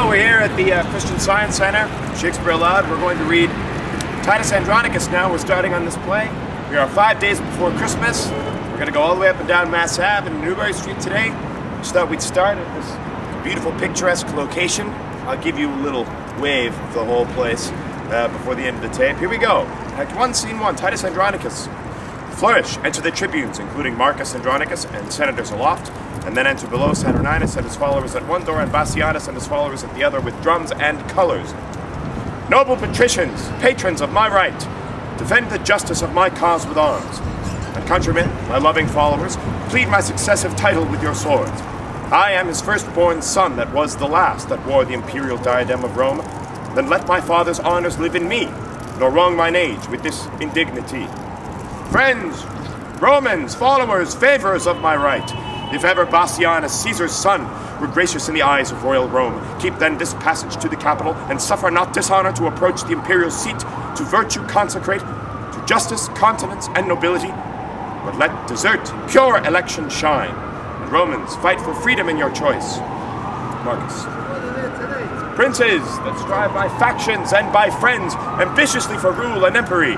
We're here at the Christian Science Center, Shakespeare Aloud. We're going to read Titus Andronicus now. We're starting on this play. We are 5 days before Christmas. We're going to go all the way up and down Mass Ave and Newbury Street today. Just thought we'd start at this beautiful, picturesque location. I'll give you a little wave of the whole place before the end of the tape. Here we go. Act 1, Scene 1, Titus Andronicus. Flourish, enter the tribunes, including Marcus Andronicus and senators aloft, and then enter below Saturninus and his followers at one door, and Bassianus and his followers at the other, with drums and colors. Noble patricians, patrons of my right, defend the justice of my cause with arms. And countrymen, my loving followers, plead my successive title with your swords. I am his firstborn son that was the last that wore the imperial diadem of Rome. Then let my father's honors live in me, nor wrong mine age with this indignity. Friends, Romans, followers, favorers of my right, if ever Bassianus, Caesar's son, were gracious in the eyes of royal Rome, keep then this passage to the capital, and suffer not dishonor to approach the imperial seat, to virtue consecrate, to justice, continence, and nobility, but let desert and pure election shine, and Romans, fight for freedom in your choice. Marcus. Princes that strive by factions and by friends, ambitiously for rule and empery,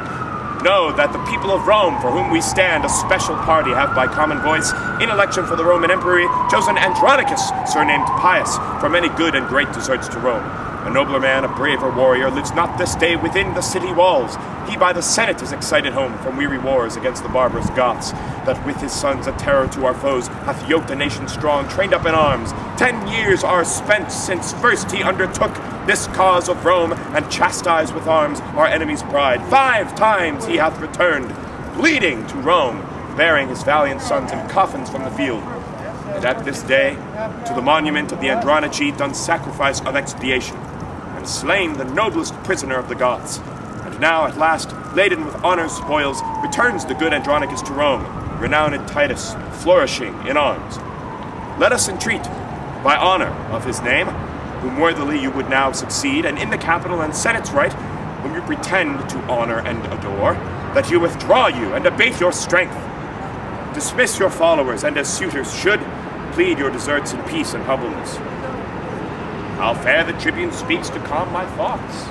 know that the people of Rome, for whom we stand, a special party, have by common voice, in election for the Roman empery, chosen Andronicus, surnamed Pius, for many good and great deserts to Rome. A nobler man, a braver warrior, lives not this day within the city walls. He by the Senate is excited home from weary wars against the barbarous Goths, that with his sons a terror to our foes hath yoked a nation strong, trained up in arms. 10 years are spent since first he undertook this cause of Rome, and chastised with arms our enemy's pride. 5 times he hath returned, bleeding to Rome, bearing his valiant sons in coffins from the field. And at this day, to the monument of the Andronici done sacrifice of expiation, and slain the noblest prisoner of the Goths. And now, at last, laden with honor's spoils, returns the good Andronicus to Rome, renowned Titus, flourishing in arms. Let us entreat, by honor of his name, whom worthily you would now succeed, and in the capital and senate's right, whom you pretend to honor and adore, that he withdraw you and abate your strength. Dismiss your followers, and as suitors should, plead your deserts in peace and humbleness. How fair the tribune speaks to calm my thoughts.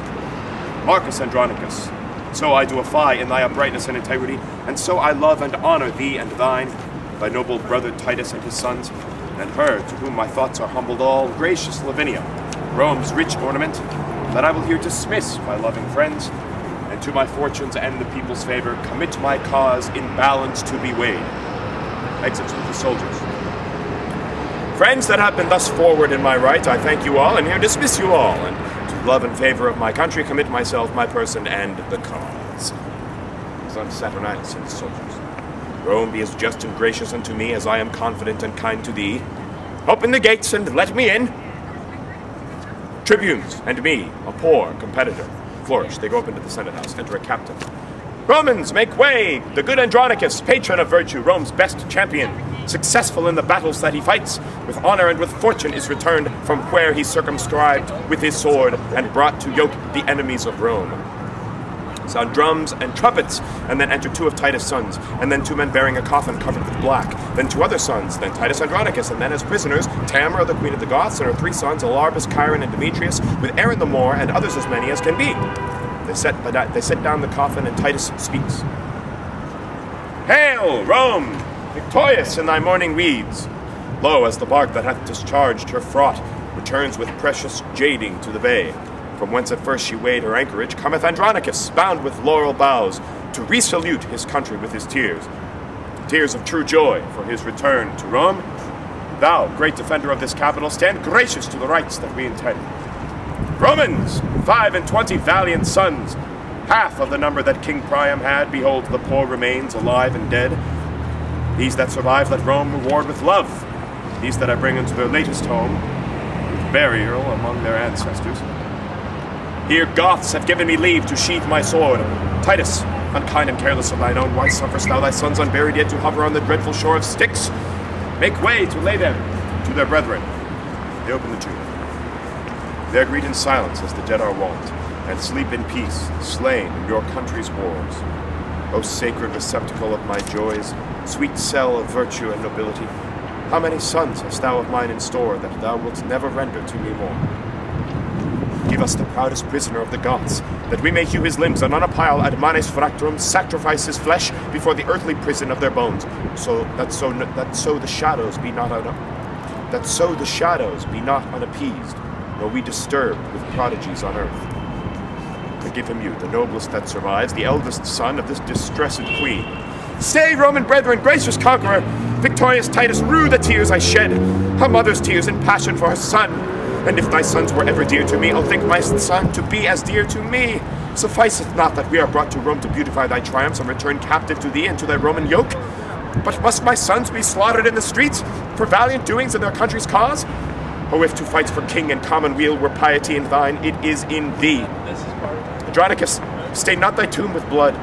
Marcus Andronicus, so I do affy in thy uprightness and integrity, and so I love and honor thee and thine, thy noble brother Titus and his sons, and her to whom my thoughts are humbled all, gracious Lavinia, Rome's rich ornament, that I will here dismiss my loving friends, and to my fortunes and the people's favor commit my cause in balance to be weighed. Exits with the soldiers. Friends that have been thus forward in my right, I thank you all, and here dismiss you all, and to love and favor of my country commit myself, my person, and the cause. Son Saturninus and his soldiers. Rome be as just and gracious unto me as I am confident and kind to thee. Open the gates and let me in. Tribunes and me, a poor competitor. Flourish, they go up into the Senate house, enter a captain. Romans, make way! The good Andronicus, patron of virtue, Rome's best champion, successful in the battles that he fights, with honor and with fortune is returned from where he circumscribed with his sword and brought to yoke the enemies of Rome. Sound drums and trumpets, and then enter 2 of Titus' sons, and then 2 men bearing a coffin covered with black, then 2 other sons, then Titus Andronicus, and then as prisoners, Tamara, the queen of the Goths, and her 3 sons, Alarbus, Chiron, and Demetrius, with Aaron the Moor, and others as many as can be. They set down the coffin, and Titus speaks. Hail, Rome, victorious in thy morning weeds! Lo, as the bark that hath discharged her fraught returns with precious jading to the bay, from whence at first she weighed her anchorage, cometh Andronicus, bound with laurel boughs, to resalute his country with his tears. Tears of true joy for his return to Rome. Thou, great defender of this capital, stand gracious to the rights that we intend. Romans, 25 valiant sons, half of the number that King Priam had, behold the poor remains alive and dead. These that survive let Rome reward with love, these that I bring into their latest home, with burial among their ancestors. Here Goths have given me leave to sheathe my sword. Titus, unkind and careless of thine own, why sufferest thou thy sons unburied yet to hover on the dreadful shore of Styx? Make way to lay them to their brethren. They open the tomb. They are greeted in silence as the dead are wont, and sleep in peace, slain in your country's wars. O sacred receptacle of my joys, sweet cell of virtue and nobility, how many sons hast thou of mine in store that thou wilt never render to me more? leave us the proudest prisoner of the Goths, that we may hew his limbs, and on a pile ad manes fractorum sacrifice his flesh before the earthly prison of their bones, that so the shadows be not unappeased, nor we disturbed with prodigies on earth. I give him you, the noblest that survives, the eldest son of this distressed queen. Stay, Roman brethren, gracious conqueror! Victorious Titus, rue the tears I shed, a mother's tears in passion for her son. And if thy sons were ever dear to me, I'll think my son to be as dear to me. Sufficeth not that we are brought to Rome to beautify thy triumphs and return captive to thee and to thy Roman yoke? But must my sons be slaughtered in the streets for valiant doings in their country's cause? Oh, if to fight for king and commonweal were piety in thine, it is in thee. Andronicus, stain not thy tomb with blood.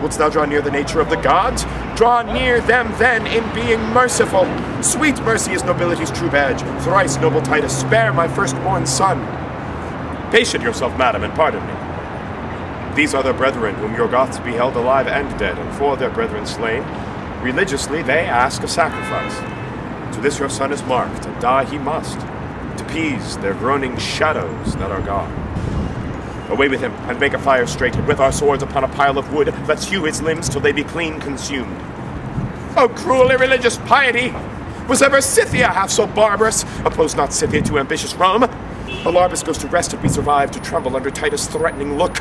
Wouldst thou draw near the nature of the gods? Draw near them then in being merciful. Sweet mercy is nobility's true badge. Thrice, noble Titus, spare my firstborn son. Patient yourself, madam, and pardon me. These are the brethren whom your Goths beheld alive and dead, and for their brethren slain, religiously they ask a sacrifice. To this your son is marked, and die he must, to appease their groaning shadows that are gone. Away with him, and make a fire straight, and with our swords upon a pile of wood, let's hew his limbs till they be clean consumed. O cruel irreligious piety! Was ever Scythia half so barbarous? Oppose not Scythia to ambitious Rome. Alarbus goes to rest if we survive to tremble under Titus' threatening look.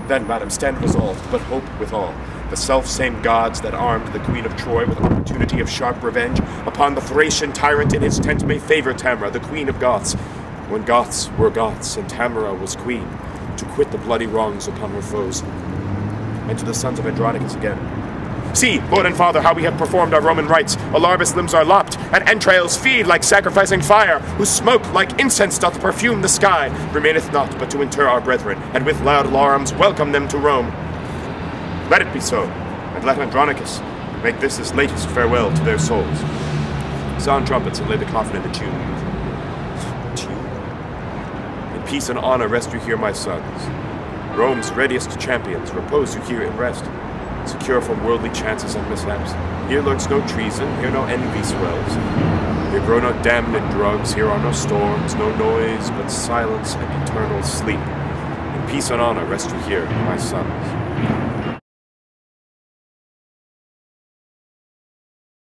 Then, madam, stand resolved, but hope withal. The self-same gods that armed the queen of Troy with opportunity of sharp revenge upon the Thracian tyrant in his tent may favor Tamara, the queen of Goths, when Goths were Goths and Tamara was queen, to quit the bloody wrongs upon her foes. And to the sons of Andronicus again. See, Lord and Father, how we have performed our Roman rites. Alarbus' limbs are lopped, and entrails feed like sacrificing fire, whose smoke like incense doth perfume the sky, remaineth not but to inter our brethren, and with loud alarms welcome them to Rome. Let it be so, and let Andronicus make this his latest farewell to their souls. Sound trumpets and lay the coffin in the tomb. Peace and honor rest you here, my sons. Rome's readiest champions, repose you here in rest, secure from worldly chances and mishaps. Here lurks no treason, here no envy swells. Here grow no damned in drugs, here are no storms, no noise, but silence and eternal sleep. In peace and honor rest you here, my sons.